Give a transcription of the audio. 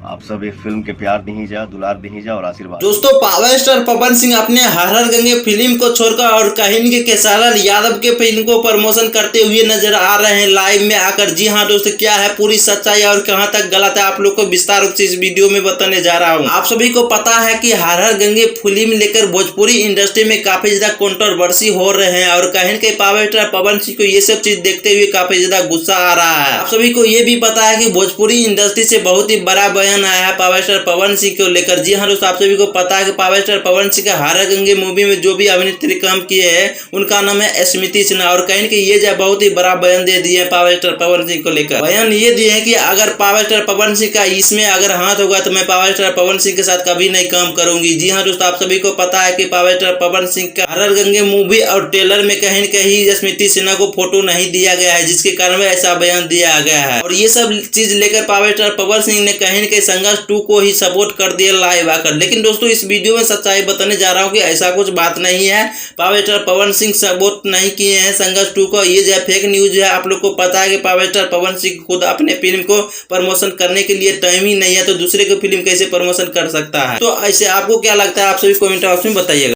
आप सब एक फिल्म के प्यार दीजिए, दुलार दीजिए और आशीर्वाद। दोस्तों, पावर स्टार पवन सिंह अपने हर हर गंगे फिल्म को छोड़कर और कहीं के केसालाल यादव के फिल्म को प्रमोशन करते हुए नजर आ रहे हैं लाइव में आकर। जी हां दोस्तों, क्या है पूरी सच्चाई और कहां तक गलत है, आप लोग को विस्तार रूप से इस वीडियो में बताने जा रहा हूं। आप सभी को पता है कि हर हर गंगे फिल्म लेकर भोजपुरी इंडस्ट्री में काफी ज्यादा कंट्रोवर्सी हो रहे हैं और कहीं के पावर स्टार पवन सिंह को ये सब चीज देखते हुए काफी ज्यादा गुस्सा आ रहा है। आप सभी को ये भी पता है कि भोजपुरी इंडस्ट्री से बहुत ही बड़ा बयान आया है पावर स्टार पवन सिंह को लेकर। जी हाँ दोस्तों, आप सभी को पता है कि पावर स्टार पवन सिंह का हर हर गंगे मूवी में जो भी अभिनेत्री काम किए हैं उनका नाम है स्मृति सिन्हा और कहीं कि ये जो बहुत ही बड़ा बयान दे दिए पावर स्टार पवन सिंह को लेकर। बयान ये दिए हैं कि अगर पावर स्टार पवन सिंह का इसमें अगर हाथ होगा तो मैं पावर स्टार पवन सिंह के साथ कभी नहीं काम करूंगी। जी हाँ दोस्तों, आप सभी को पता है कि पावर स्टार पवन सिंह का हर हर गंगे मूवी और ट्रेलर में कहीं कहीं स्मृति सिन्हा को फोटो नहीं दिया गया है, जिसके कारण ऐसा बयान दिया गया है। और ये सब चीज लेकर पावर स्टार पवन सिंह ने कहीं के संघर्ष 2 को ही सपोर्ट कर दिया लाइव आकर। लेकिन दोस्तों, इस वीडियो में सच्चाई बताने जा रहा हूं कि ऐसा कुछ बात नहीं है। Power star Pawan Singh support नहीं किए हैं संघर्ष 2 को। ये जो फेक न्यूज है, आप लोग को पता है कि पावर स्टार पवन सिंह खुद अपने फिल्म को प्रमोशन करने के लिए टाइम ही नहीं है, तो दूसरे की फिल्म कैसे प्रमोशन कर सकता है। तो ऐसे आपको क्या लगता है, आप सभी कमेंट बॉक्स में बताइएगा।